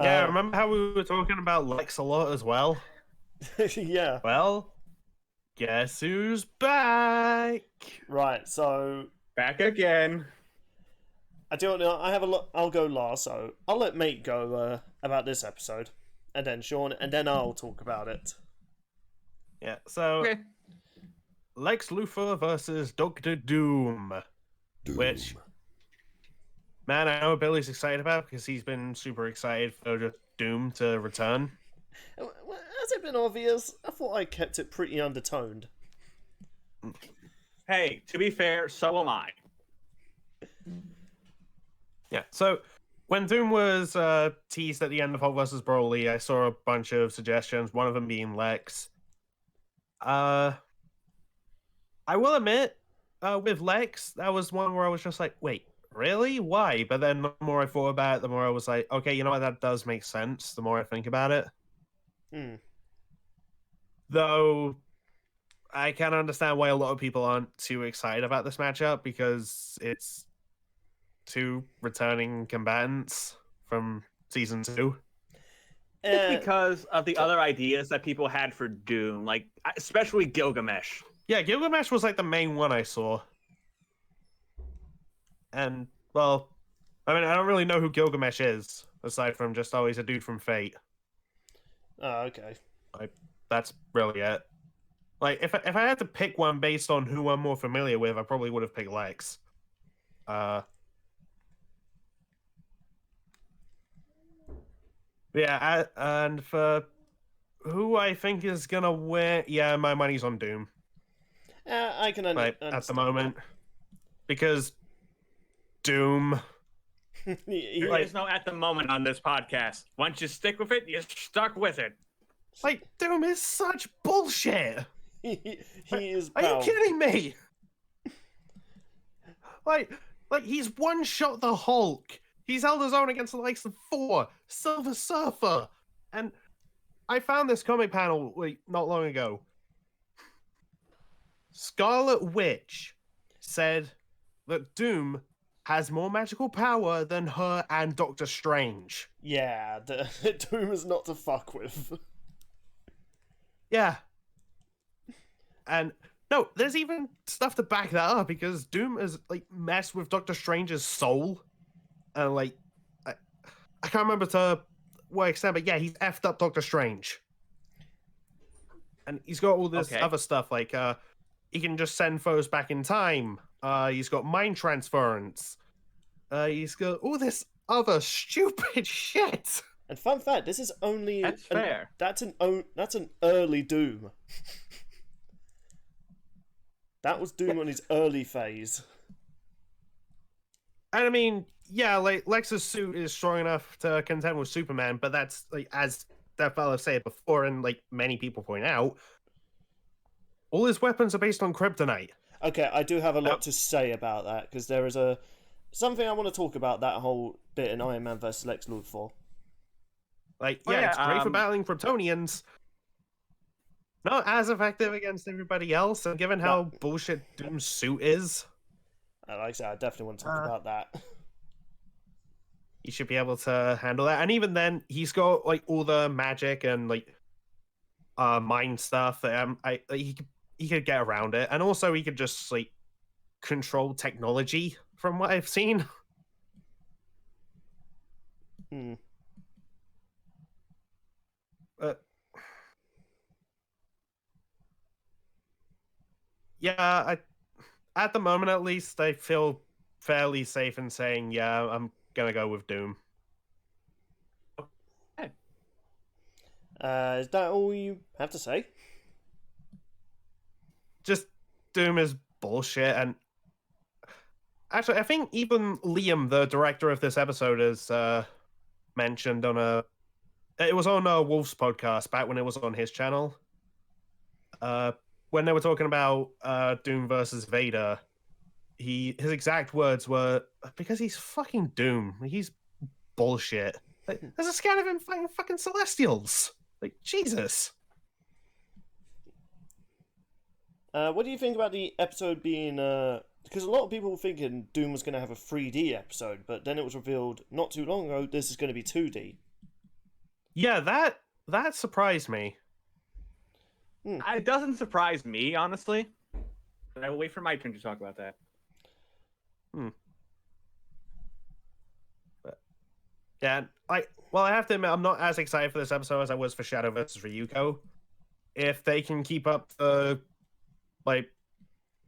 Yeah, remember how we were talking about Lex a lot as well? Yeah. Well, guess who's back? Right. So Back again. I don't know. I have a lot. I'll go last. So I'll let Mate go about this episode, and then Sean, and then I'll talk about it. Yeah, so Okay. Lex Luthor versus Doctor Doom. Which, man, I know Billy's excited about because he's been super excited for Doom to return. Has it been obvious? I thought I kept it pretty undertoned. Hey, to be fair, so am I. Yeah, so when Doom was teased at the end of Hulk vs. Broly, I saw a bunch of suggestions, one of them being Lex. I will admit, with Lex, that was one where I was just like, wait, really? Why? But then the more I thought about it, the more I was like, okay, you know what, that does make sense, the more I think about it. Though, I can understand why a lot of people aren't too excited about this matchup, because it's two returning combatants from Season 2. It's because of the other ideas that people had for Doom, like especially Gilgamesh. Yeah, Gilgamesh was like the main one I saw. And, well, I mean, I don't really know who Gilgamesh is, aside from just, oh, he's a dude from Fate. Oh, okay. Like, that's really it. Like, if I had to pick one based on who I'm more familiar with, I probably would have picked Lex. Yeah, and for who I think is gonna win, yeah, my money's on Doom. I can understand. At the moment, because Doom. There is no at the moment on this podcast. Once you stick with it, you're stuck with it. Like, Doom is such bullshit. he is. Are you kidding me? like he's one shot the Hulk. He's held his own against the likes of Thor, Silver Surfer, and I found this comic panel not long ago. Scarlet Witch said that Doom has more magical power than her and Doctor Strange. Yeah, Doom is not to fuck with. Yeah. And no, there's even stuff to back that up, because Doom has like messed with Doctor Strange's soul. And like I can't remember to what extent, but yeah, he's effed up Doctor Strange. And he's got all this other stuff, like he can just send foes back in time. He's got mind transference. He's got all this other stupid shit. And fun fact, this is only That's fair. That's an early Doom. That was Doom on his early phase. And I mean, yeah, like Lex's suit is strong enough to contend with Superman, but that's like, as that fella said before, and like many people point out, all his weapons are based on kryptonite. Okay, I do have a lot to say about that, because there is something I want to talk about that whole bit in Iron Man vs. Lex Luthor. Like, yeah, it's great for battling Kryptonians. Not as effective against everybody else, and given how bullshit Doom's suit is. Like I said, I definitely want to talk about that. He should be able to handle that. And even then, he's got like all the magic and like mind stuff that he could get around it. And also he could just like control technology from what I've seen. Yeah, at the moment at least, I feel fairly safe in saying, yeah, I'm gonna go with Doom. Is that all you have to say? Just Doom is bullshit, and actually, I think even Liam, the director of this episode, has mentioned on it was on Wolf's podcast back when it was on his channel. When they were talking about Doom versus Vader, his exact words were, because he's fucking Doom, he's bullshit. Like, there's a scan of him fighting fucking Celestials. Like, Jesus. What do you think about the episode being... Because a lot of people were thinking Doom was going to have a 3D episode, but then it was revealed not too long ago this is going to be 2D. Yeah, that surprised me. It doesn't surprise me, honestly. But I will wait for my turn to talk about that. But, yeah, I have to admit, I'm not as excited for this episode as I was for Shadow versus Ryuko. If they can keep up the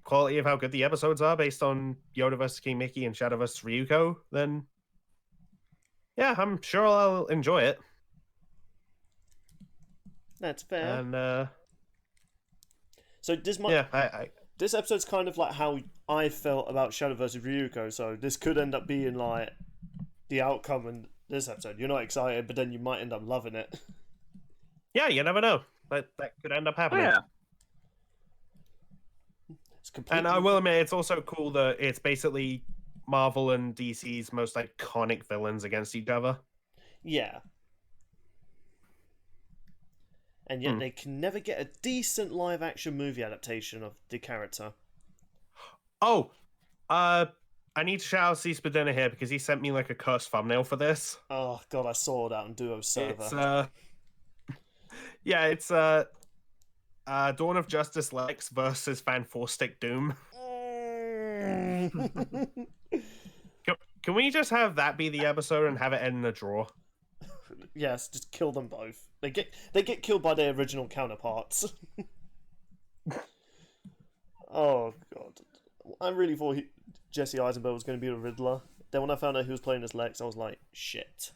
quality of how good the episodes are based on Yoda versus King Mickey and Shadow versus Ryuko, then yeah, I'm sure I'll enjoy it. That's fair. And so this might. yeah, This episode's kind of like how I felt about Shadow vs. Ryuko, so this could end up being like the outcome in this episode. You're not excited, but then you might end up loving it. yeah, you never know. That could end up happening. Yeah. It's completely... And I will admit, it's also cool that it's basically Marvel and DC's most iconic villains against each other. Yeah. And yet they can never get a decent live-action movie adaptation of the character. Oh, I need to shout out C Spadina here because he sent me a cursed thumbnail for this. Oh god, I saw that on Duo server. It's Dawn of Justice Lex versus Fantastic Doom. Can we just have that be the episode and have it end in a draw? Yes, just kill them both. They get killed by their original counterparts. Oh god, I really thought Jesse Eisenberg was going to be the Riddler. Then when I found out he was playing as Lex, I was like, shit.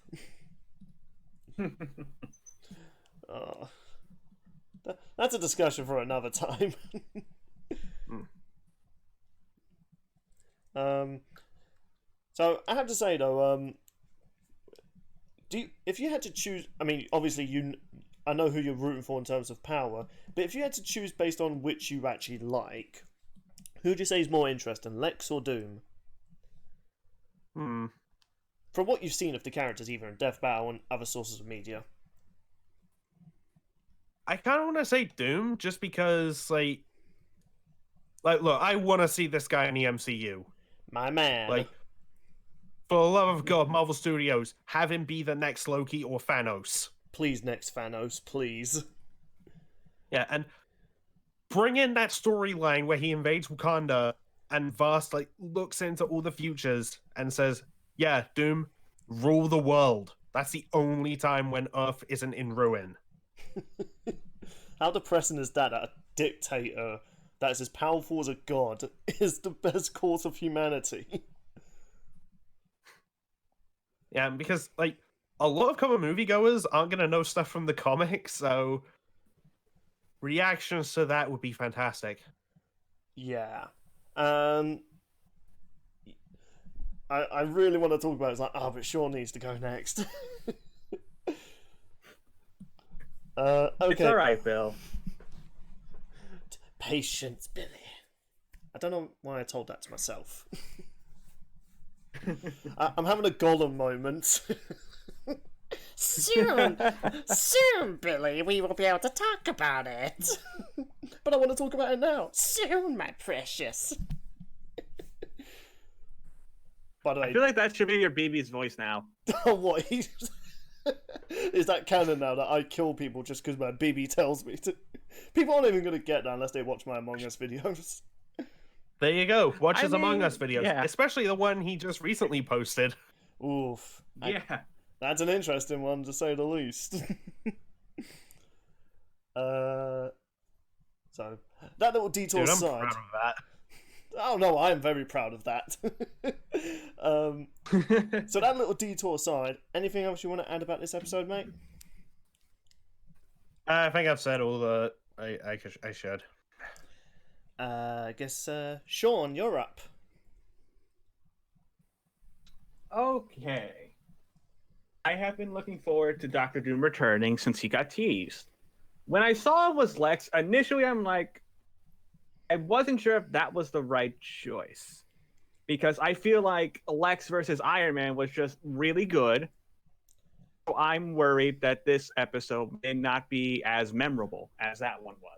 That's a discussion for another time. So I have to say though, if you had to choose, I mean, obviously I know who you're rooting for in terms of power, but if you had to choose based on which you actually like, who would you say is more interesting, Lex or Doom? From what you've seen of the characters, either in Death Battle and other sources of media. I kind of want to say Doom, just because, look, I want to see this guy in the MCU. My man. For the love of God, Marvel Studios, have him be the next Loki or Thanos. Please, next Thanos, please. Yeah, and bring in that storyline where he invades Wakanda and Vast, looks into all the futures and says, yeah, Doom, rule the world. That's the only time when Earth isn't in ruin. How depressing is that? A dictator that is as powerful as a god is the best cause of humanity. Yeah, because a lot of common moviegoers aren't gonna know stuff from the comics, so reactions to that would be fantastic. Yeah. I really want to talk about it. It's like, but Sean needs to go next. Okay. It's alright, Bill. Patience, Billy. I don't know why I told that to myself. I'm having a Gollum moment. Soon, Billy, we will be able to talk about it. But I want to talk about it now. Soon, my precious. By the way, I feel like that should be your BB's voice now. Oh, what? Is that canon now that I kill people just because my BB tells me to? People aren't even going to get that unless they watch my Among Us videos. There you go. Watch his Among Us videos, yeah. especially the one he just recently posted. Oof. Yeah. That's an interesting one, to say the least. So, that little detour Dude, I'm aside... proud of that. Oh no, I am very proud of that. So that little detour aside, anything else you want to add about this episode, mate? I think I've said all that I should. I guess, Sean, you're up. Okay. I have been looking forward to Doctor Doom returning since he got teased. When I saw it was Lex, initially I'm like, I wasn't sure if that was the right choice. Because I feel like Lex versus Iron Man was just really good. So I'm worried that this episode may not be as memorable as that one was.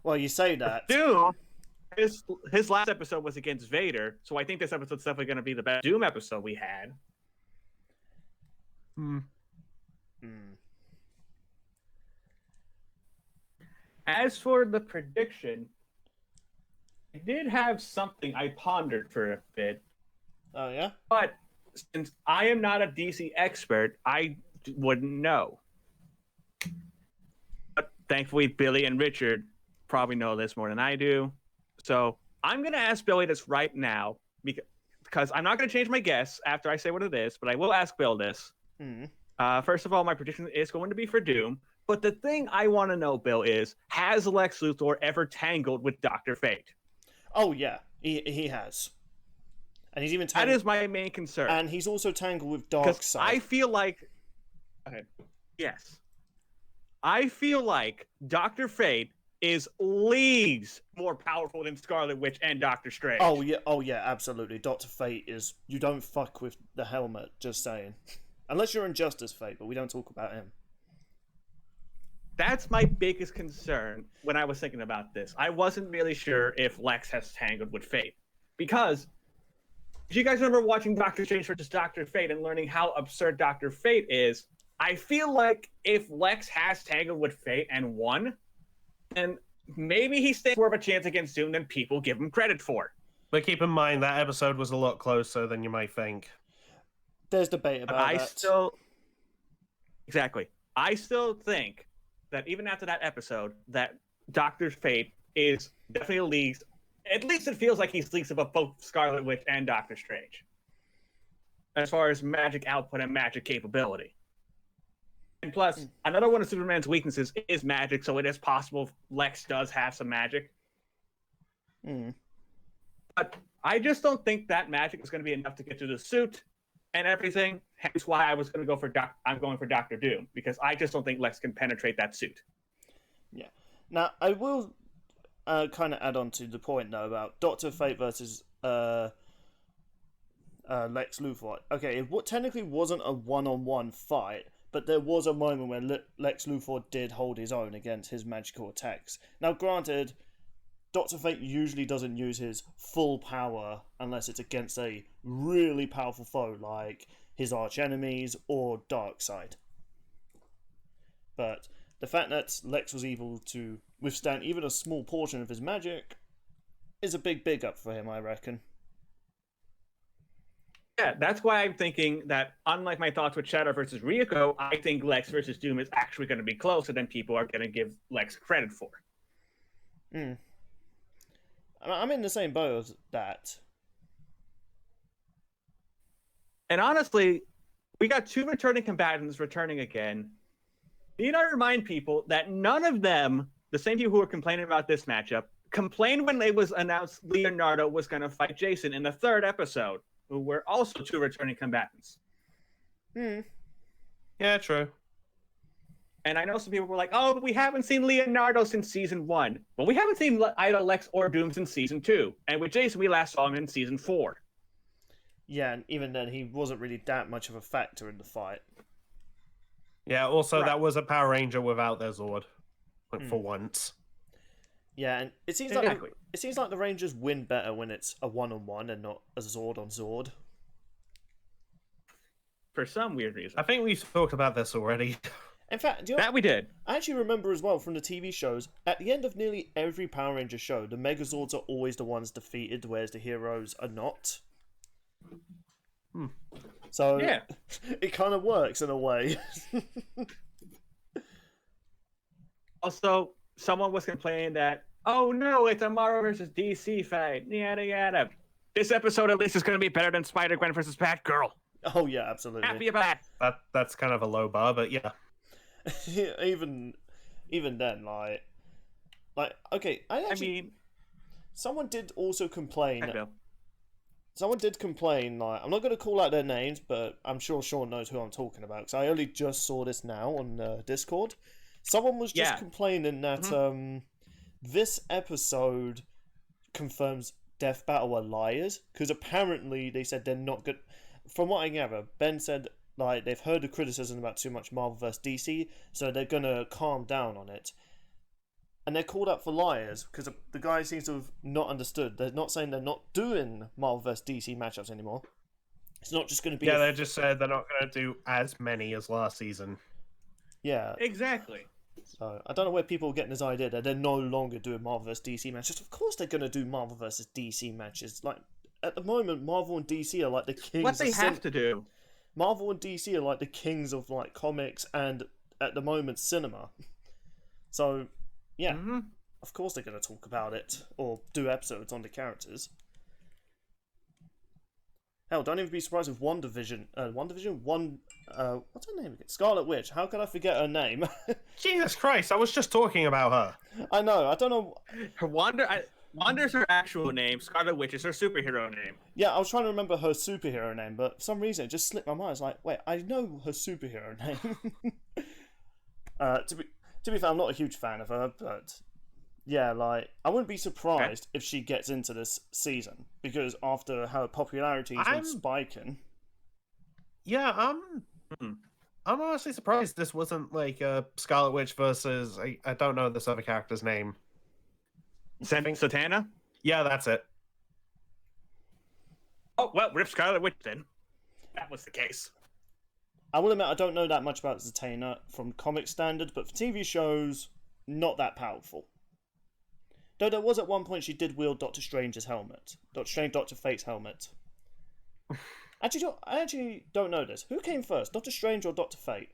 Well, you say that. Doom, his last episode was against Vader, so I think this episode's definitely going to be the best Doom episode we had. Hmm. As for the prediction, I did have something I pondered for a bit, Oh yeah. but since I am not a DC expert, I wouldn't know. But thankfully, Billy and Richard probably know this more than I do. So I'm going to ask Billy this right now because I'm not going to change my guess after I say what it is, but I will ask Bill this. Hmm. First of all, my prediction is going to be for Doom. But the thing I want to know, Bill, is has Lex Luthor ever tangled with Dr. Fate? Oh yeah, he has, and he's even That tangled, is my main concern. and he's also tangled with Because Darkseid. I feel like, okay, yes, I feel like Dr. Fate is leagues more powerful than Scarlet Witch and Doctor Strange. Oh yeah, absolutely. Doctor Fate is, you don't fuck with the helmet. Just saying, unless you're Injustice Fate, but we don't talk about him. That's my biggest concern when I was thinking about this. I wasn't really sure if Lex has tangled with Fate. Because, if you guys remember watching Doctor Strange versus Doctor Fate and learning how absurd Doctor Fate is, I feel like if Lex has tangled with Fate and won, then maybe he stands more of a chance against Doom than people give him credit for. But keep in mind, that episode was a lot closer than you might think. There's debate about that. Exactly. I still think that even after that episode, that Doctor Fate is definitely leagues. At least it feels like he's leagues above both Scarlet Witch and Doctor Strange, as far as magic output and magic capability. And plus, another one of Superman's weaknesses is magic, so it is possible Lex does have some magic. Mm. But I just don't think that magic is going to be enough to get through the suit and everything. Hence why I was going to go for I'm going for Doctor Doom, because I just don't think Lex can penetrate that suit. Yeah. Now I will kind of add on to the point though about Doctor Fate versus Lex Luthor. Okay, it technically wasn't a one-on-one fight, but there was a moment where Lex Luthor did hold his own against his magical attacks. Now, granted, Dr. Fate usually doesn't use his full power unless it's against a really powerful foe like his arch-enemies or Darkseid. But the fact that Lex was able to withstand even a small portion of his magic is a big up for him, I reckon. Yeah, that's why I'm thinking that, unlike my thoughts with Shadow versus Ryuko, I think Lex versus Doom is actually going to be closer than people are going to give Lex credit for. Hmm. I'm in the same boat as that. And honestly, we got two returning combatants returning again. Need I remind people that none of them, the same people who were complaining about this matchup, complained when it was announced Leonardo was going to fight Jason in the third episode, who were also two returning combatants. Hmm. Yeah, true. And I know some people were like, oh, but we haven't seen Leonardo since season 1. Well, we haven't seen either Lex or Doom since season 2. And with Jason, we last saw him in season 4. Yeah, and even then, he wasn't really that much of a factor in the fight. Yeah, also, Right. that was a Power Ranger without their Zord. Like, for once. Yeah, and it seems Exactly. like it seems like the Rangers win better when it's a one-on-one and not a Zord on Zord. For some weird reason. I think we've talked about this already. In fact, do you know, That we did. I actually remember as well from the TV shows, at the end of nearly every Power Ranger show, the Megazords are always the ones defeated, whereas the heroes are not. So, Yeah. it kind of works in a way. Also, someone was complaining that, oh no, it's a Marvel versus DC fight. Yada yada. This episode at least is going to be better than Spider-Gwen versus Batgirl. Oh yeah, absolutely. Happy about it. That's kind of a low bar, but yeah. even then, like okay, I mean, someone did also complain. I know. Someone did complain. Like, I'm not going to call out their names, but I'm sure Sean knows who I'm talking about because I only just saw this now on Discord. Someone was just complaining that this episode confirms Death Battle are liars because apparently they said they're not good. From what I gather, Ben said like they've heard the criticism about too much Marvel vs DC, so they're gonna calm down on it. And they're called up for liars because the guy seems to have not understood. They're not saying they're not doing Marvel vs DC matchups anymore. It's not just going to be. Yeah, they just said they're not going to do as many as last season. Yeah. Exactly. So I don't know where people are getting this idea that they're no longer doing Marvel vs. DC matches. Of course they're going to do Marvel vs. DC matches. Like, at the moment, Marvel and DC are like the kings What they have to do. Marvel and DC are like the kings of like comics and, at the moment, cinema. So, yeah. Of course they're going to talk about it or do episodes on the characters. Hell, don't even be surprised if what's her name again? Scarlet Witch. How could I forget her name? Jesus Christ, I was just talking about her. I know, I don't know. Wanda's her actual name. Scarlet Witch is her superhero name. Yeah, I was trying to remember her superhero name, but for some reason it just slipped my mind. It's like, wait, I know her superhero name. To be fair, I'm not a huge fan of her, but yeah, like, I wouldn't be surprised if she gets into this season, because after her popularity has been spiking. Yeah, I'm honestly surprised this wasn't like Scarlet Witch versus I don't know this other character's name. Satana? Yeah, that's it. Oh, well, rip Scarlet Witch then. That was the case. I will admit I don't know that much about Zatanna from comic standard, but for TV shows, not that powerful. Though there was at one point she did wield Doctor Strange's helmet. Doctor Fate's helmet. I actually don't know this. Who came first, Doctor Strange or Doctor Fate?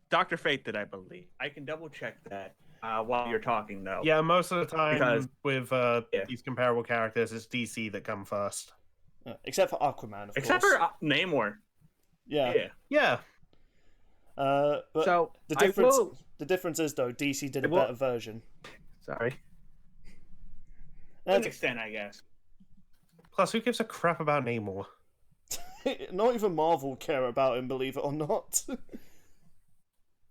Dr. Fate did, I believe. I can double check that while you're talking, though. Yeah, most of the time with yeah. these comparable characters, it's DC that come first. Except for Aquaman, of Except course. for Namor. Yeah. Yeah. But so the difference is, though, DC did a better version. Sorry. To an extent, I guess. Plus, who gives a crap about Namor? Not even Marvel care about him, believe it or not.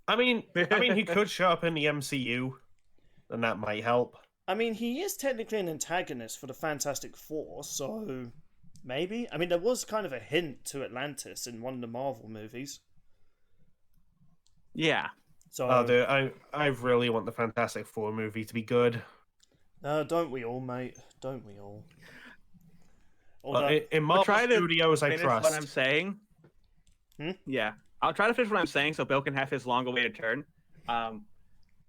I mean, he could show up in the MCU, and that might help. I mean, he is technically an antagonist for the Fantastic Four, so maybe. I mean, there was kind of a hint to Atlantis in one of the Marvel movies. Yeah. So, oh, dude, I really want the Fantastic Four movie to be good. Don't we all, mate? Don't we all? In Marvel Studios, I trust. What I'm saying. Yeah. I'll try to finish what I'm saying so Bill can have his long-awaited turn.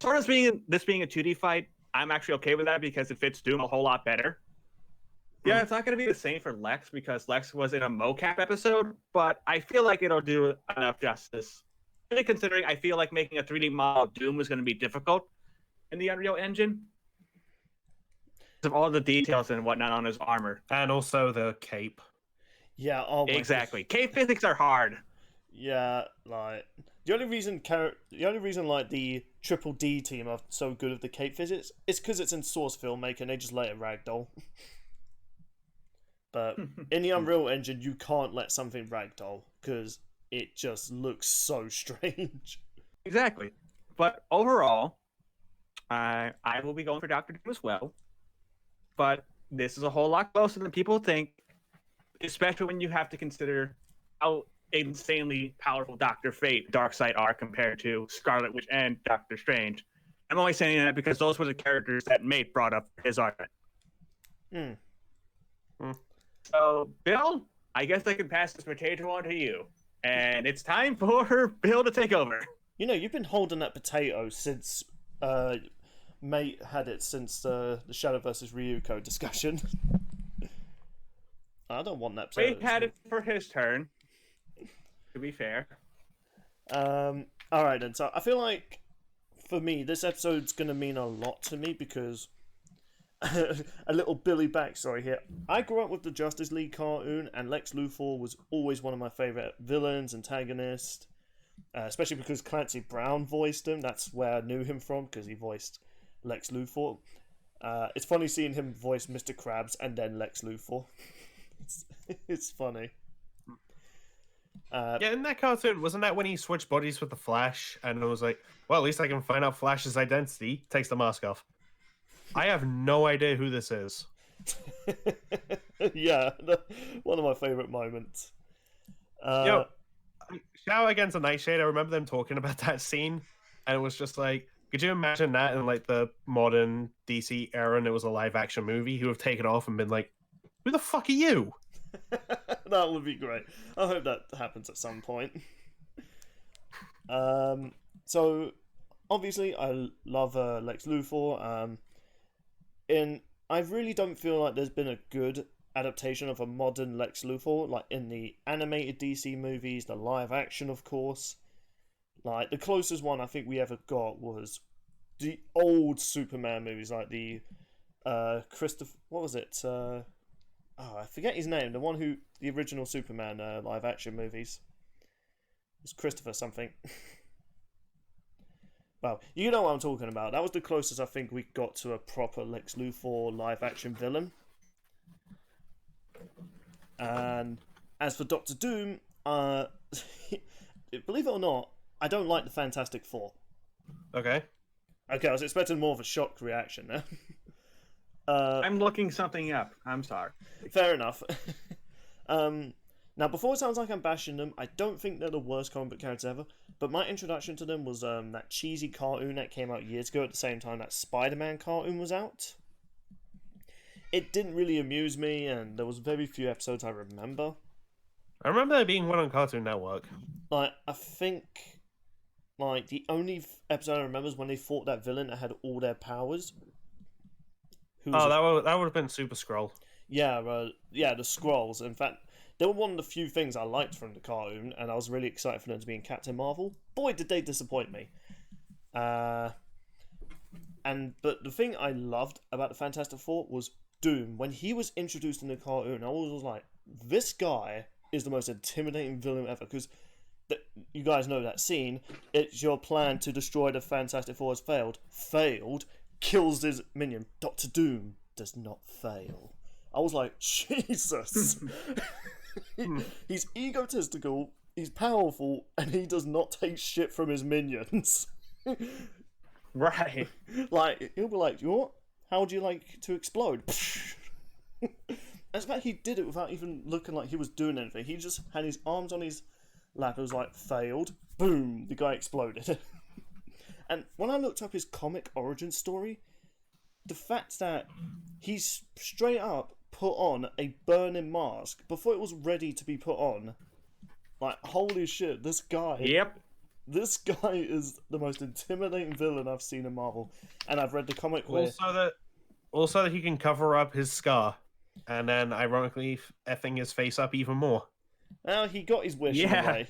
Sort of this being a 2D fight, I'm actually okay with that because it fits Doom a whole lot better. Yeah, it's not going to be the same for Lex because Lex was in a mocap episode, but I feel like it'll do enough justice. Really considering I feel like making a 3D model of Doom was going to be difficult in the Unreal Engine. Of all the details and whatnot on his armor. And also the cape. Yeah, exactly. Cape physics are hard. Yeah, like the only reason like the Triple D team are so good at the cape physics is because it's in Source Filmmaker and they just let it ragdoll. But in the Unreal Engine, you can't let something ragdoll because it just looks so strange. Exactly. But overall, I will be going for Doctor Doom as well. But this is a whole lot closer than people think, especially when you have to consider how insanely powerful Dr. Fate, Darkseid are compared to Scarlet Witch and Doctor Strange. I'm only saying that because those were the characters that Mate brought up his argument. So, Bill, I guess I can pass this potato on to you. And it's time for Bill to take over. You know, you've been holding that potato since Mate had it since the Shadow vs. Ryuko discussion. I don't want that potato. Mate had it for his turn. To be fair. Alright then, so I feel like for me this episode's gonna mean a lot to me because a little Billy backstory here. I grew up with the Justice League cartoon and Lex Luthor was always one of my favourite villains, antagonists, especially because Clancy Brown voiced him. That's where I knew him from, because he voiced Lex Luthor. It's funny seeing him voice Mr. Krabs and then Lex Luthor. It's funny. Yeah, in that cartoon, wasn't that when he switched bodies with the Flash? And it was like, well, at least I can find out Flash's identity. Takes the mask off. I have no idea who this is. Yeah, one of my favourite moments. Yo, shout out against the Nightshade. I remember them talking about that scene, and it was just like, could you imagine that in like the modern DC era, and it was a live-action movie? Who have taken off and been like, who the fuck are you? That would be great. I hope that happens at some point. So obviously I love Lex Luthor. And I really don't feel like there's been a good adaptation of a modern Lex Luthor, like in the animated DC movies, the live action, of course. Like the closest one I think we ever got was the old Superman movies, like the Christopher. What was it? I forget his name. The original Superman live action movies. It was Christopher something. Well, you know what I'm talking about. That was the closest I think we got to a proper Lex Luthor live action villain. And as for Doctor Doom, believe it or not, I don't like the Fantastic Four. Okay. Okay, I was expecting more of a shocked reaction there. I'm looking something up. I'm sorry. Fair enough. Now, before it sounds like I'm bashing them, I don't think they're the worst comic book characters ever, but my introduction to them was that cheesy cartoon that came out years ago at the same time that Spider-Man cartoon was out. It didn't really amuse me, and there was very few episodes I remember. I remember there being one on Cartoon Network. Like, I think, like, the only episode I remember is when they fought that villain that had all their powers. That would have been Super Skrull. Yeah, the Skrulls. In fact, they were one of the few things I liked from the cartoon, and I was really excited for them to be in Captain Marvel. Boy, did they disappoint me. But the thing I loved about the Fantastic Four was Doom. When he was introduced in the cartoon, I was like, this guy is the most intimidating villain ever, because you guys know that scene. It's your plan to destroy the Fantastic Four has failed, kills his minion. Dr. Doom does not fail. I was like, Jesus. He's egotistical, he's powerful, and he does not take shit from his minions. Right. Like, he'll be like, you know what? How would you like to explode? As fact, he did it without even looking like he was doing anything. He just had his arms on his lap. It was like, failed. Boom. The guy exploded. And when I looked up his comic origin story, the fact that he's straight up put on a burning mask before it was ready to be put on, like, holy shit, this guy... Yep. This guy is the most intimidating villain I've seen in Marvel, and I've read the comic Also that he can cover up his scar, and then ironically effing his face up even more. Well, he got his wish in a way.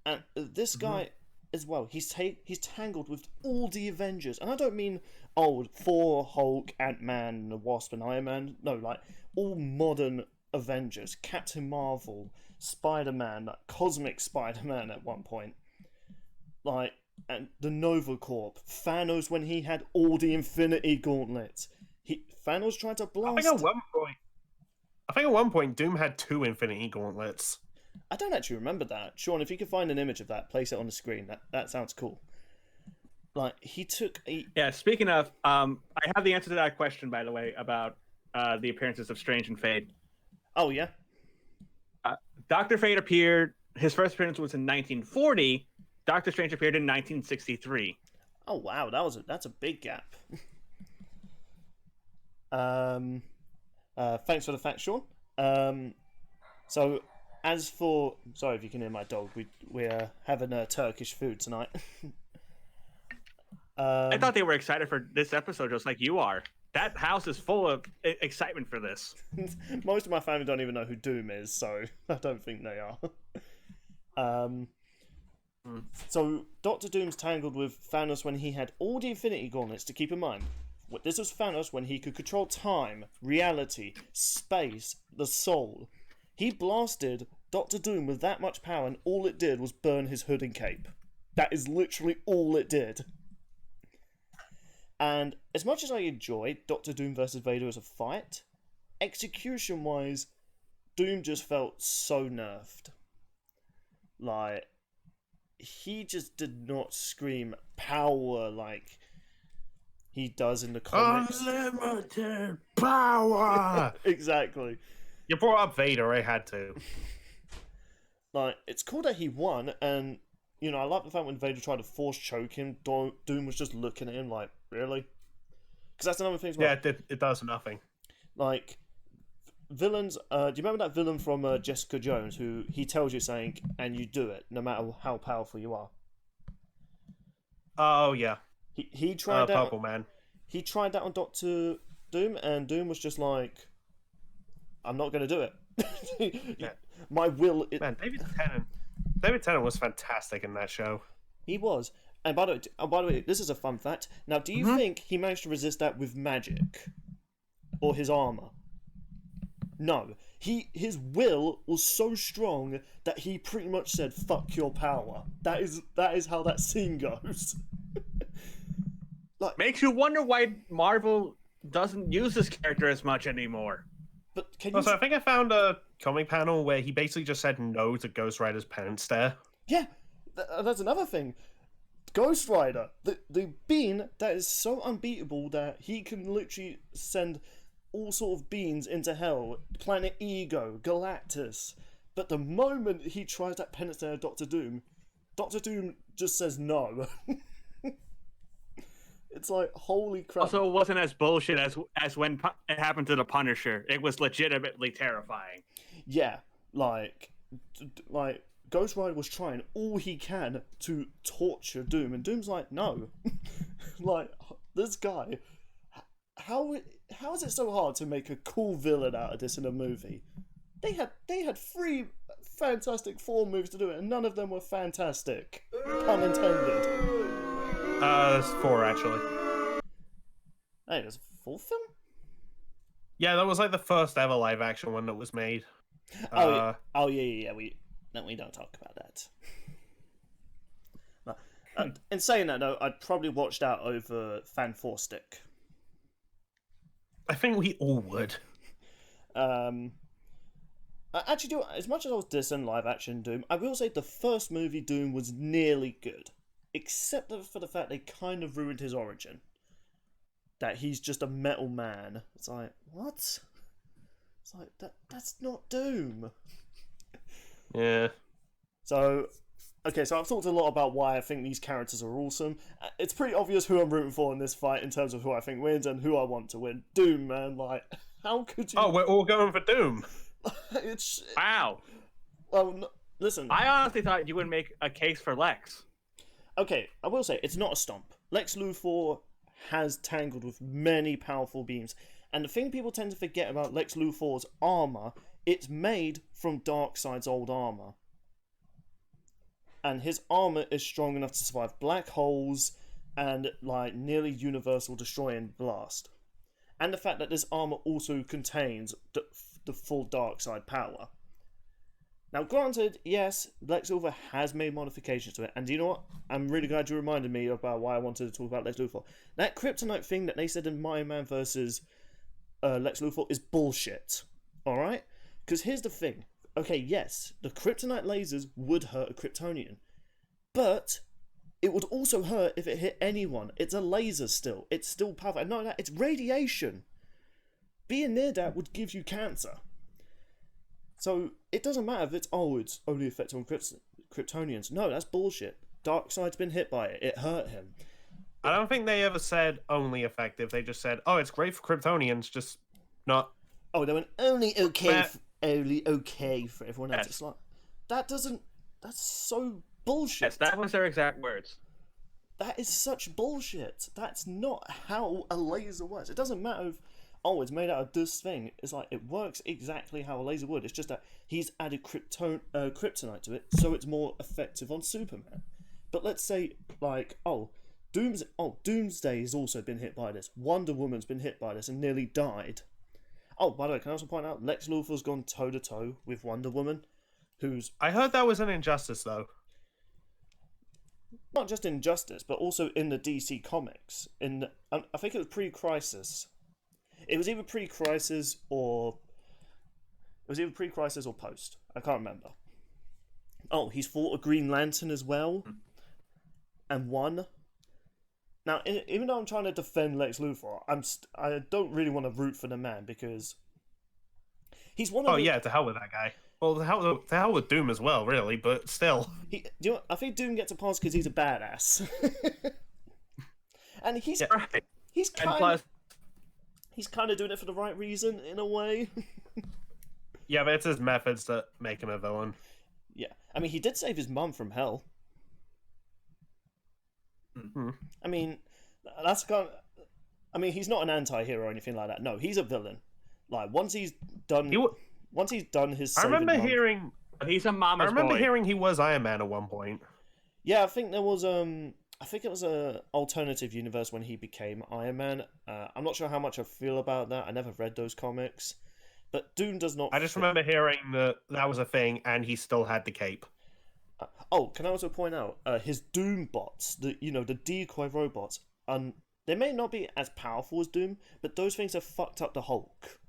And this guy as well, he's tangled with all the Avengers, and I don't mean old Thor, Hulk, Ant-Man, the Wasp, and Iron Man. No, like all modern Avengers, Captain Marvel, Spider-Man, like Cosmic Spider-Man at one point. Like, and the Nova Corp, Thanos when he had all the Infinity Gauntlets. Thanos tried to blast. I think at one point Doom had 2 Infinity Gauntlets. I don't actually remember that. Sean, if you could find an image of that, place it on the screen. That sounds cool. Like, he took a... Yeah, speaking of, I have the answer to that question, by the way, about the appearances of Strange and Fate. Oh, yeah? Dr. Fate appeared, his first appearance was in 1940. Doctor Strange appeared in 1963. Oh wow, that's a big gap. Thanks for the fact, Sean. So as for, sorry if you can hear my dog, we're having Turkish food tonight. I thought they were excited for this episode, just like you are. That house is full of excitement for this. Most of my family don't even know who Doom is, so I don't think they are. So, Doctor Doom's tangled with Thanos when he had all the Infinity Gauntlets, to keep in mind. This was Thanos when he could control time, reality, space, the soul. He blasted Doctor Doom with that much power, and all it did was burn his hood and cape. That is literally all it did. And as much as I enjoyed Doctor Doom versus Vader as a fight, execution-wise, Doom just felt so nerfed. Like... he just did not scream power like he does in the comics. Unlimited power! Exactly. You brought up Vader, I had to. Like, it's cool that he won, and, you know, I like the fact when Vader tried to force choke him, Doom was just looking at him like, really? Because that's another thing. Yeah, it does nothing. Like, villains, do you remember that villain from Jessica Jones, who he tells you something, and you do it, no matter how powerful you are? Oh yeah, He tried that. Purple Man. He tried that on Doctor Doom, and Doom was just like, "I'm not going to do it. Yeah. My will." Man, David Tennant was fantastic in that show. He was. And by the way, this is a fun fact. Now, do you think he managed to resist that with magic or his armor? No. His will was so strong that he pretty much said, "Fuck your power." That is how that scene goes. Like, makes you wonder why Marvel doesn't use this character as much anymore. but can you? Also, I think I found a comic panel where he basically just said no to Ghost Rider's penance there. Yeah, that's another thing. Ghost Rider, the being that is so unbeatable that he can literally send all sort of beings into hell, Planet Ego, Galactus. But the moment he tries that penance there, Doctor Doom just says no. It's like, holy crap. Also, it wasn't as bullshit as when it happened to the Punisher. It was legitimately terrifying. Yeah, like Ghost Rider was trying all he can to torture Doom, and Doom's like, no. Like, this guy, how is it so hard to make a cool villain out of this in a movie? They had 3 Fantastic Four movies to do it, and none of them were fantastic. Pun intended. There's 4 actually. Hey, there's a 4th film? Yeah, that was like the first ever live action one that was made. Yeah. We don't talk about that. In saying that, though, I'd probably watch that over Fan 4 Stick. I think we all would. Actually, as much as I was dissing live action Doom, I will say the first movie Doom was nearly good, except for the fact they kind of ruined his origin. That he's just a metal man. It's like, what? It's like, that's not Doom. Yeah. So, okay, so I've talked a lot about why I think these characters are awesome. It's pretty obvious who I'm rooting for in this fight in terms of who I think wins and who I want to win. Doom, man, like, how could you... Oh, we're all going for Doom. It's... Wow. Well, listen... I honestly thought you would make a case for Lex. Okay, I will say, it's not a stomp. Lex Luthor has tangled with many powerful beams. And the thing people tend to forget about Lex Luthor's armor, it's made from Darkseid's old armor. And his armor is strong enough to survive black holes and like nearly universal destroying blast. And the fact that this armor also contains the full Darkseid power. Now, granted, yes, Lex Luthor has made modifications to it, and you know what? I'm really glad you reminded me about why I wanted to talk about Lex Luthor. That kryptonite thing that they said in Iron Man versus Lex Luthor is bullshit. Alright? Because here's the thing. Okay, yes, the kryptonite lasers would hurt a Kryptonian. But it would also hurt if it hit anyone. It's a laser still. It's still powerful. And not that, it's radiation. Being near that would give you cancer. So it doesn't matter if it's only effective on Kryptonians. No, that's bullshit. Darkseid's been hit by it. It hurt him. I don't think they ever said only effective. They just said, oh, it's great for Kryptonians, just not... Oh, they went only okay for everyone else. Yes. It's like, that's so bullshit. Yes, that was their exact words. That is such bullshit. That's not how a laser works. It doesn't matter if, it's made out of this thing. It's like, it works exactly how a laser would. It's just that he's added kryptonite to it, so it's more effective on Superman. But let's say, like, Doomsday has also been hit by this. Wonder Woman's been hit by this and nearly died. Oh, by the way, can I also point out, Lex Luthor's gone toe-to-toe with Wonder Woman, who's... I heard that was an injustice, though. Not just Injustice, but also in the DC comics. I think it was pre-Crisis. It was either pre-Crisis or post. I can't remember. Oh, he's fought a Green Lantern as well, and won. Now, even though I'm trying to defend Lex Luthor, I don't really want to root for the man because he's one of. Oh yeah, to hell with that guy. Well, to hell with Doom as well, really. But still, I think Doom gets a pass because he's a badass, and he's kind of doing it for the right reason in a way. Yeah, but it's his methods that make him a villain. Yeah, I mean, he did save his mum from hell. Hmm. I mean, that's kind. I mean, he's not an anti-hero or anything like that. No, he's a villain. Like once he's done his. I remember month, hearing. But he's a mama's I remember boy. hearing he was Iron Man at one point. Yeah, I think there was I think it was a alternative universe when he became Iron Man. I'm not sure how much I feel about that. I never read those comics, but Doom does not. I just remember hearing that was a thing, and he still had the cape. Oh, can I also point out his Doom bots, the decoy robots, they may not be as powerful as Doom, but those things have fucked up the Hulk.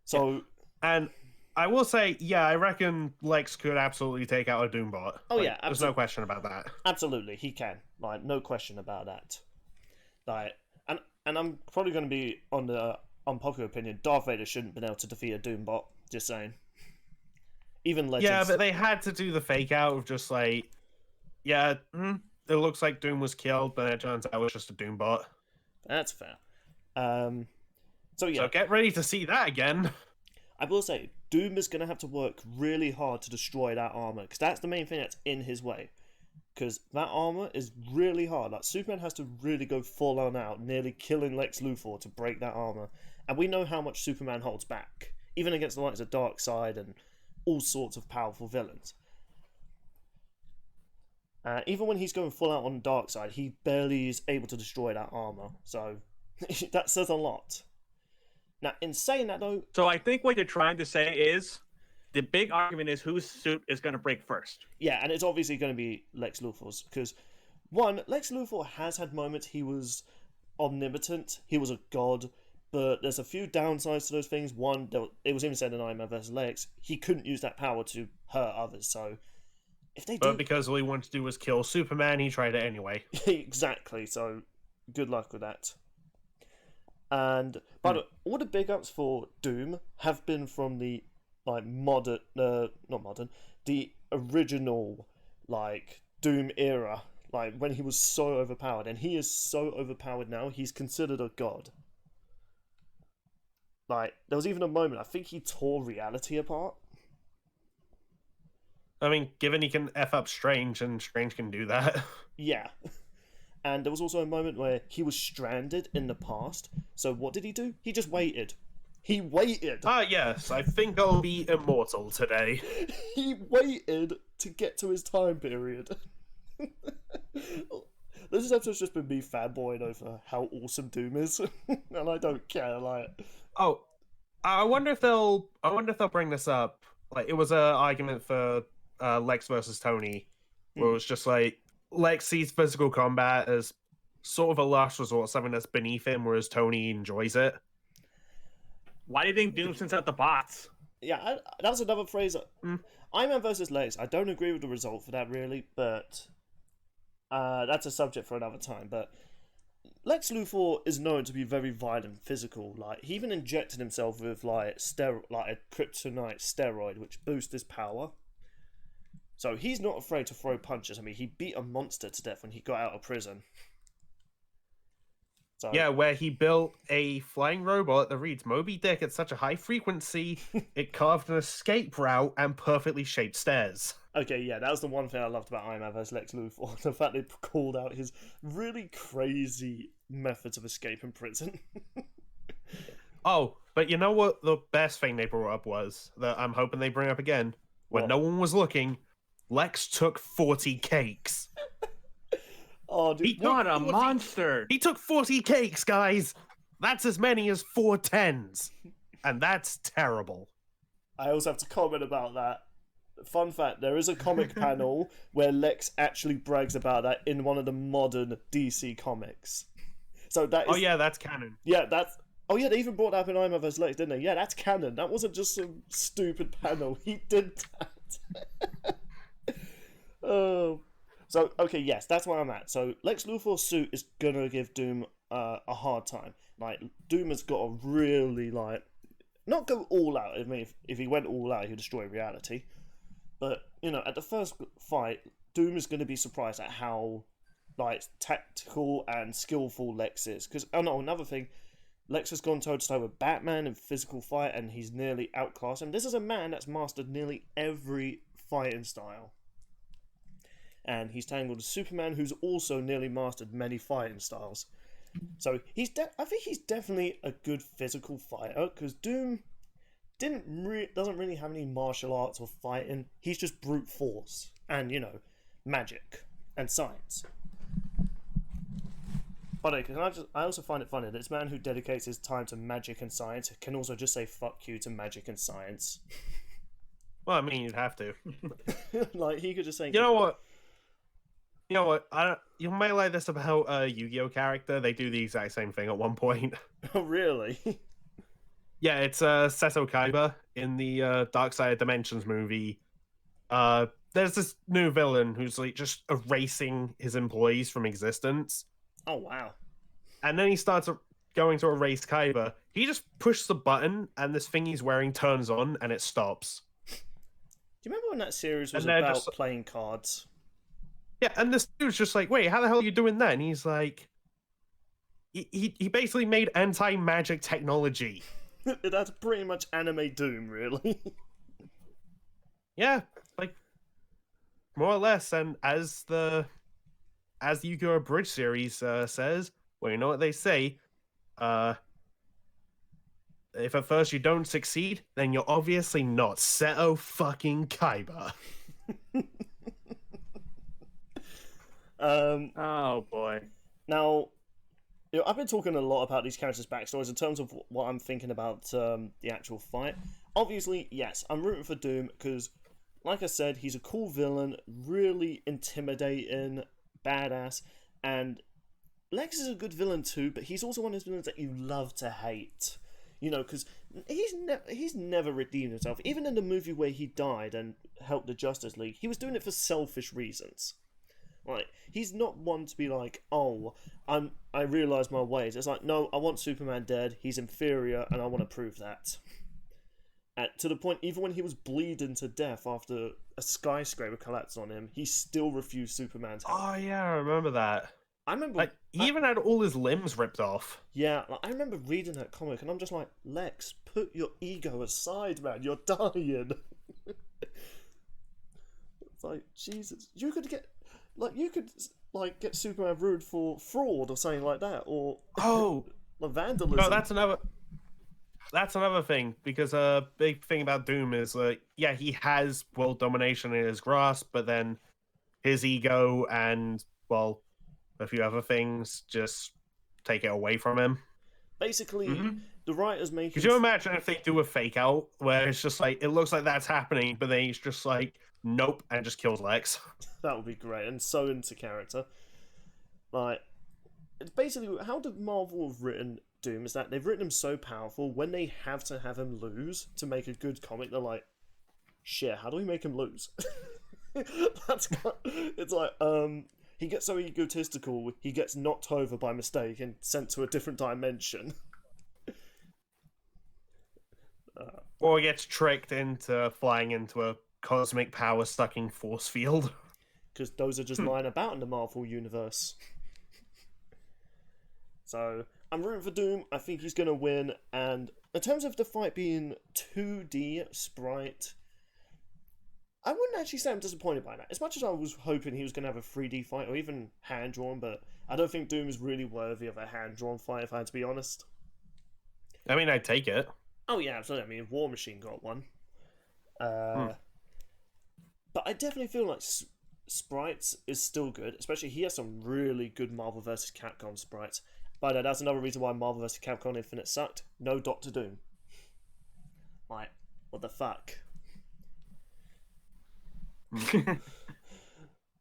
So, and I will say, yeah, I reckon Lex could absolutely take out a Doombot. Oh, yeah, there's no question about that. Absolutely, he can. Like, no question about that. Like, and I'm probably going to be on the unpopular opinion. Darth Vader shouldn't have been able to defeat a Doombot. Just saying. Even Legends. Yeah, but they had to do the fake out of just like, yeah, it looks like Doom was killed, but it turns out it was just a Doombot. That's fair. So yeah. So get ready to see that again. I will say, Doom is going to have to work really hard to destroy that armor, because that's the main thing that's in his way. Because that armor is really hard. Like, Superman has to really go full on out, nearly killing Lex Luthor to break that armor. And we know how much Superman holds back, even against the likes of Darkseid and all sorts of powerful villains. Even when he's going full out on Darkseid, he barely is able to destroy that armor. So, that says a lot. Now, in saying that, though... So I think what you're trying to say is, the big argument is whose suit is going to break first. Yeah, and it's obviously going to be Lex Luthor's, because, one, Lex Luthor has had moments he was omnipotent, he was a god, but there's a few downsides to those things. One, it was even said in Iron Man vs. Lex, he couldn't use that power to hurt others, so... if they do... But because all he wanted to do was kill Superman, he tried it anyway. Exactly, so good luck with that. And but all the big ups for Doom have been from the not modern, the original Doom era, when he was so overpowered, and he is so overpowered now. He's considered a god. There was even a moment I think he tore reality apart. I mean, given he can F up Strange, and Strange can do that. Yeah. And there was also a moment where he was stranded in the past. So what did he do? He just waited. He waited. Ah, yes. I think I'll be immortal today. He waited to get to his time period. This episode's just been me fanboying over how awesome Doom is, and I don't care. Oh, I wonder if they'll bring this up. It was an argument for Lex versus Tony, where it was just Lex sees physical combat as sort of a last resort, something that's beneath him, whereas Tony enjoys it. Why do you think Doom sends out the bots? Yeah, that was another phrase. Iron Man versus Lex, I don't agree with the result for that, really, but that's a subject for another time. But Lex Luthor is known to be very violent and physical. He even injected himself with a kryptonite steroid, which boosts his power. So he's not afraid to throw punches. I mean, he beat a monster to death when he got out of prison. So... yeah, where he built a flying robot that reads Moby Dick at such a high frequency, it carved an escape route and perfectly shaped stairs. Okay, yeah, that was the one thing I loved about Iron Man vs. Lex Luthor. The fact they called out his really crazy methods of escaping prison. Oh, but you know what the best thing they brought up was, that I'm hoping they bring up again, when no one was looking, Lex took 40 cakes. Oh, dude. What a monster! He took 40 cakes, guys! That's as many as 4 10s. And that's terrible. I also have to comment about that. Fun fact, there is a comic panel where Lex actually brags about that in one of the modern DC comics. So that is... oh yeah, that's canon. Yeah, that's... oh yeah, they even brought that up in Iron Man vs. Lex, didn't they? Yeah, that's canon. That wasn't just some stupid panel. He did that. Oh, so okay, yes, that's where I'm at. So Lex Luthor's suit is gonna give Doom a hard time. Doom has got to really not go all out. I mean, if he went all out, he'd destroy reality. But at the first fight, Doom is going to be surprised at how tactical and skillful Lex is. Because another thing, Lex has gone toe to toe with Batman in physical fight, and he's nearly outclassed him. This is a man that's mastered nearly every fighting style. and he's tangled with Superman, who's also nearly mastered many fighting styles. So I think he's definitely a good physical fighter, because Doom doesn't really have any martial arts or fighting. He's just brute force and, you know, magic and science. But I also find it funny that this man who dedicates his time to magic and science can also just say fuck you to magic and science. Well, I mean, you'd have to. Like, he could just say... You know what? You might like this about a Yu-Gi-Oh character. They do the exact same thing at one point. Oh, really? Yeah, it's Seto Kaiba in the Dark Side of Dimensions movie. There's this new villain who's like just erasing his employees from existence. Oh, wow. And then he starts going to erase Kaiba. He just pushes the button, and this thing he's wearing turns on, and it stops. Do you remember when that series was And about just... playing cards? Yeah, and this dude's just like, wait, how the hell are you doing that? And he's like... He basically made anti-magic technology. That's pretty much anime Doom, really. Yeah, like, more or less. And as the Yu-Gi-Oh! Bridge series says, well, you know what they say, if at first you don't succeed, then you're obviously not Seto fucking Kaiba. Oh boy. Now, you know, I've been talking a lot about these characters' backstories in terms of what I'm thinking about the actual fight. Obviously, yes, I'm rooting for Doom because, like I said, he's a cool villain, really intimidating, badass, and Lex is a good villain too, but he's also one of those villains that you love to hate. You know, because he's never redeemed himself. Even in the movie where he died and helped the Justice League, he was doing it for selfish reasons. Like, he's not one to be like, oh, I realise my ways. It's like, no, I want Superman dead, he's inferior, and I want to prove that. And to the point, even when he was bleeding to death after a skyscraper collapsed on him, he still refused Superman's help. Oh, yeah, I remember that. I remember... Like, he even had all his limbs ripped off. Yeah, like, I remember reading that comic, and I'm just like, Lex, put your ego aside, man, you're dying. It's like, Jesus, you could get Superman ruined for fraud or something like that, or vandalism. No, that's another thing, because a big thing about Doom is yeah, he has world domination in his grasp, but then his ego and, well, a few other things just take it away from him. Basically, the writers make... Could you imagine if they do a fake out where it's just like, it looks like that's happening, but then he's just like, nope, and just kills Lex? That would be great, and so into character. Like, it's basically how Marvel have written Doom is that they've written him so powerful, when they have to have him lose to make a good comic, they're like, shit, how do we make him lose? It's like, he gets so egotistical, he gets knocked over by mistake and sent to a different dimension. Or he gets tricked into flying into a cosmic power-sucking force field. Because those are just lying about in the Marvel universe. So, I'm rooting for Doom. I think he's going to win. And in terms of the fight being 2D sprite, I wouldn't actually say I'm disappointed by that. As much as I was hoping he was going to have a 3D fight or even hand-drawn, but I don't think Doom is really worthy of a hand-drawn fight, if I had to be honest. I mean, I'd take it. Oh, yeah, absolutely. I mean, War Machine got one. But I definitely feel like sprites is still good, especially he has some really good Marvel vs. Capcom sprites. But that's another reason why Marvel vs. Capcom Infinite sucked. No Doctor Doom. Like, what the fuck?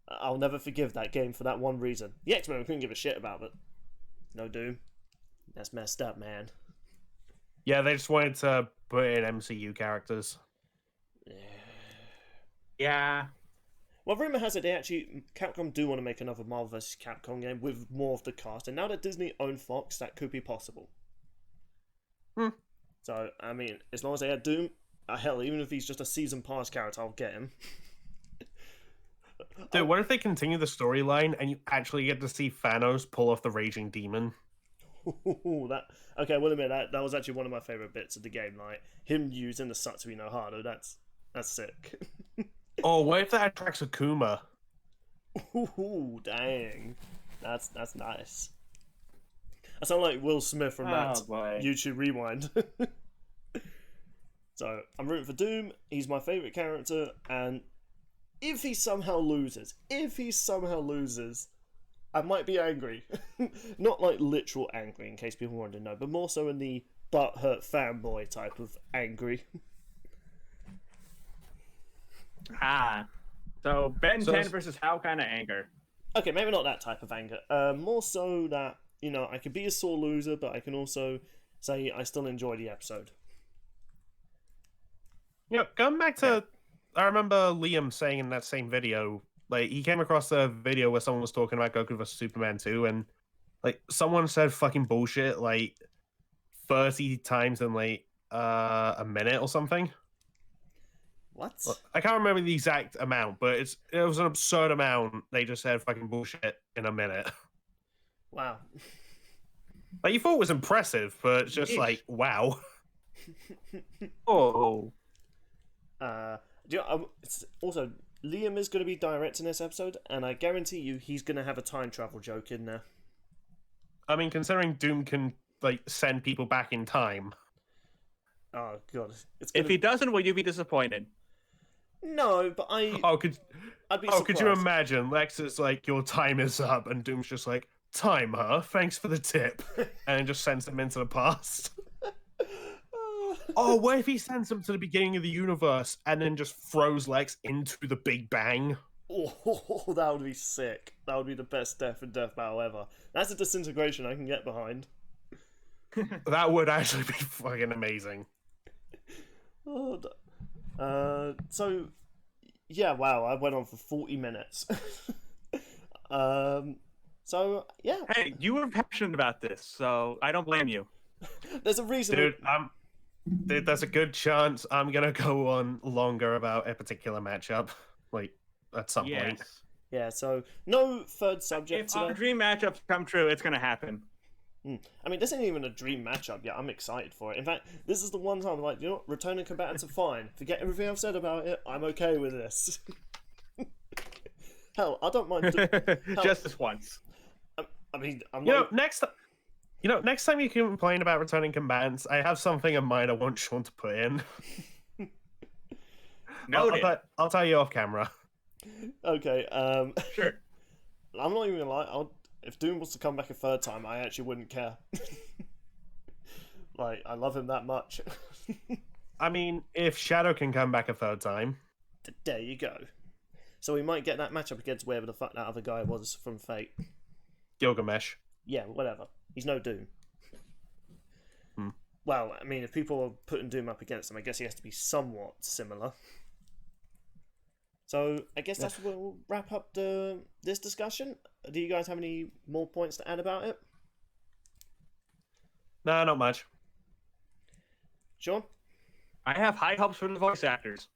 I'll never forgive that game for that one reason. The X-Men couldn't give a shit about it. No Doom. That's messed up, man. Yeah, they just wanted to put in MCU characters. Yeah. Well, rumor has it Capcom do want to make another Marvel vs. Capcom game with more of the cast, and now that Disney own Fox, that could be possible. So, I mean, as long as they had Doom, hell, even if he's just a season pass character, I'll get him. Dude, what if they continue the storyline and you actually get to see Thanos pull off the Raging Demon? Okay, well, admit that was actually one of my favorite bits of the game. Like him using the Satsui no Hado. That's sick. Oh, what if that attracts Akuma? Ooh, dang. That's nice. I sound like Will Smith from that YouTube Rewind. So, I'm rooting for Doom. He's my favourite character, and if he somehow loses, I might be angry. Not like literal angry, in case people wanted to know, but more so in the butthurt fanboy type of angry. So Ben 10 versus how kind of anger? Okay, maybe not that type of anger. More so that, you know, I could be a sore loser, but I can also say I still enjoy the episode. You know, going back to, I remember Liam saying in that same video, like, he came across a video where someone was talking about Goku vs. Superman 2, and, like, someone said fucking bullshit, like, 30 times in, like, a minute or something. What? I can't remember the exact amount, but it was an absurd amount. They just said fucking bullshit in a minute. Wow. Like, you thought it was impressive, but it's just like, wow. Oh. It's also, Liam is going to be directing this episode, and I guarantee you he's going to have a time travel joke in there. I mean, considering Doom can, like, send people back in time. Oh, God. If he doesn't, will you be disappointed? No, but I'd be surprised. Could you imagine? Lex is like, your time is up, and Doom's just like, time, huh? Thanks for the tip. And then just sends him into the past. Oh, what if he sends him to the beginning of the universe and then just throws Lex into the Big Bang? Oh, that would be sick. That would be the best death in Death Battle ever. That's a disintegration I can get behind. That would actually be fucking amazing. So, yeah, wow, I went on for 40 minutes. So, yeah. Hey, you were passionate about this, so I don't blame you. There's a reason. Dude, there's a good chance I'm gonna go on longer about a particular matchup, like, at some point. Yeah, so, no third subject If today. our dream matchups come true, it's gonna happen. I mean, this ain't even a dream matchup yet. I'm excited for it. In fact, this is the one time I'm like, you know what? Returning combatants are fine. Forget everything I've said about it. I'm okay with this. Hell, I don't mind. Just this once. I mean, I'm not. Next time you complain about returning combatants, I have something in mind I want Sean to put in. I'll tell you off camera. Okay. Sure. I'm not even gonna lie. If Doom was to come back a third time, I actually wouldn't care. Like, I love him that much. I mean, if Shadow can come back a third time. There you go. So we might get that matchup against wherever the fuck that other guy was from Fate. Gilgamesh. Yeah, whatever. He's no Doom. Well, I mean, if people are putting Doom up against him, I guess he has to be somewhat similar. So, I guess that's where we'll wrap up this discussion. Do you guys have any more points to add about it? No, not much. Sean? I have high hopes for the voice actors.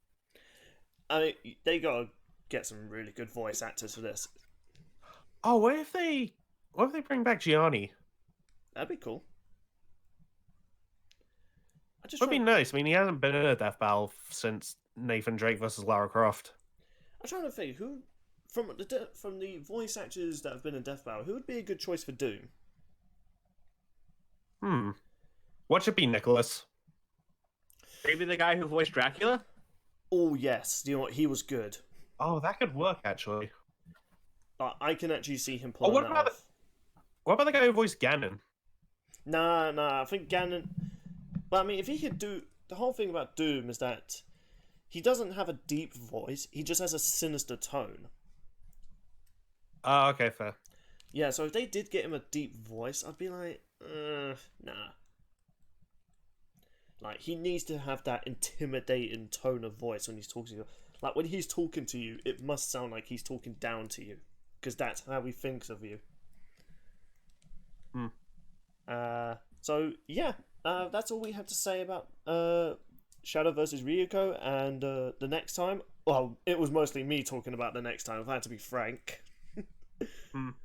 I mean, they gotta get some really good voice actors for this. Oh, what if they bring back Gianni? That'd be cool. Would be nice. I mean, he hasn't been in a death battle since Nathan Drake versus Lara Croft. I'm trying to think who from the voice actors that have been in Death Battle, who would be a good choice for Doom? What should be Nicholas? Maybe the guy who voiced Dracula? Oh yes, you know what? He was good. Oh, that could work actually. I can actually see him pulling what that about off. What about the guy who voiced Ganon? Nah. I think Ganon. But I mean, if he could do the whole thing about Doom is that he doesn't have a deep voice. He just has a sinister tone. Oh, okay, fair. Yeah, so if they did get him a deep voice, I'd be like, nah. Like, he needs to have that intimidating tone of voice when he's talking to you. Like, when he's talking to you, it must sound like he's talking down to you. Because that's how he thinks of you. So, yeah. That's all we have to say about Shadow versus Ryuko. And the next time... Well, it was mostly me talking about the next time, if I had to be frank. I'm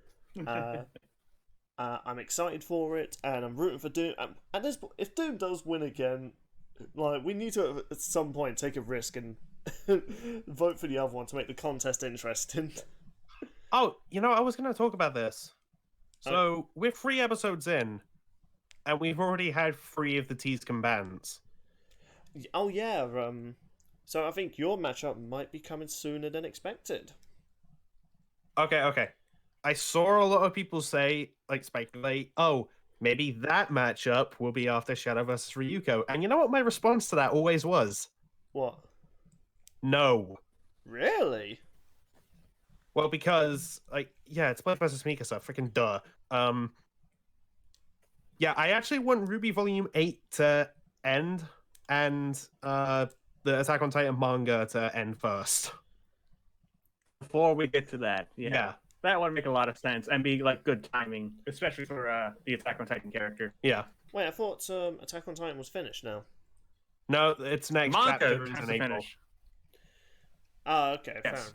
excited for it, and I'm rooting for Doom. And if Doom does win again, like, we need to at some point take a risk and vote for the other one to make the contest interesting. Oh, I was going to talk about this. So we're 3 episodes in, and we've already had 3 of the teased combatants. Oh yeah. So I think your matchup might be coming sooner than expected. Okay. I saw a lot of people speculate, oh, maybe that matchup will be after Shadow versus Ryuko. And you know what my response to that always was? What? No. Really? Well, because, it's Blood versus Mikasa, freaking duh. Yeah, I actually want Ruby Volume 8 to end, and the Attack on Titan manga to end first. Before we get to that, Yeah. That would make a lot of sense and be good timing, especially for the Attack on Titan character. Yeah. Wait, I thought Attack on Titan was finished now. No, it's next chapter is in April. Oh, okay, yes. found.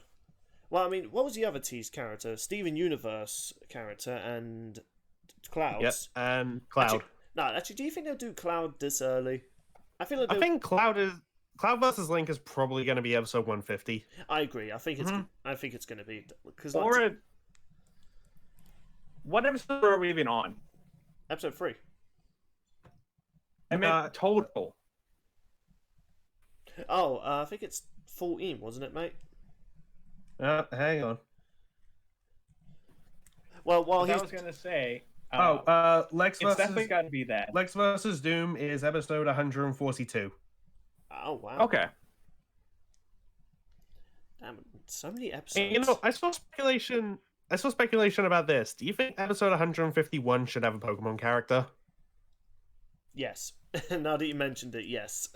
Well, I mean, what was the other teased character? Steven Universe character and Clouds. Yep, and Cloud. Actually, do you think they'll do Cloud this early? I think Cloud versus Link is probably going to be episode 150. I agree. I think it's going to be because what episode are we even on? Episode 3. I meant total. Oh, I think it's 14, wasn't it, mate? Hang on. Well, while I was gonna say. Lex it's versus definitely got to be that. Lex versus Doom is episode 142. Oh wow. Okay. Damn, so many episodes. And, I saw speculation about this. Do you think episode 151 should have a Pokemon character? Yes. Now that you mentioned it, yes.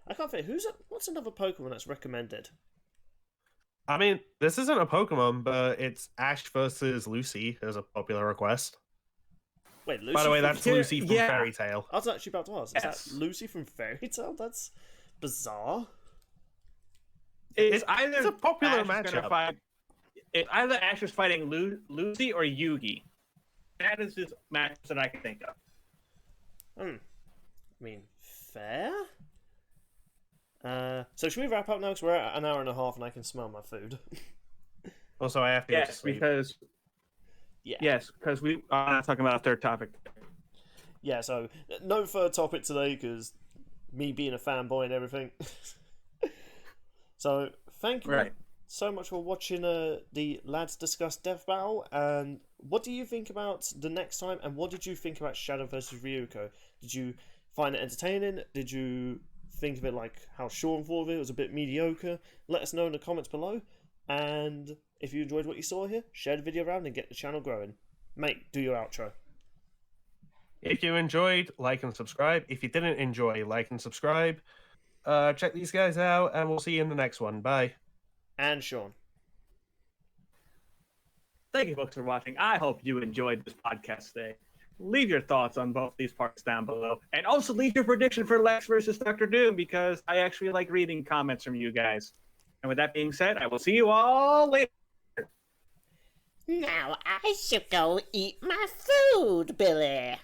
I can't think. What's another Pokemon that's recommended? I mean, this isn't a Pokemon, but it's Ash versus Lucy as a popular request. Wait, Lucy. By the way, that's Lucy from Yeah. Fairy Tail. I was actually about to ask. Is Yes. that Lucy from Fairy Tail? That's bizarre. It's either It's a popular Ash is gonna matchup. fight. It's either Ash is fighting Lucy or Yugi. That is his match that I can think of. I mean, fair. So should we wrap up now? Because we're at an hour and a half, and I can smell my food. Also, I have to go to Yes, sleep. because we are not talking about a third topic. Yeah. So no third topic today, because me being a fanboy and everything. So thank you so much for watching the lads discuss Death Battle. And what do you think about the next time? And what did you think about Shadow versus Ryuko? Did you find it entertaining? Did you think of it like how Sean thought of it? It was a bit mediocre. Let us know in the comments below. And if you enjoyed what you saw here, share the video around and get the channel growing. Mate, do your outro. If you enjoyed, like and subscribe. If you didn't enjoy, like and subscribe. Check these guys out, and we'll see you in the next one. Bye. And Sean. Thank you, folks, for watching. I hope you enjoyed this podcast today. Leave your thoughts on both these parts down below. And also leave your prediction for Lex versus Dr. Doom, because I actually like reading comments from you guys. And with that being said, I will see you all later. Now I should go eat my food, Billy.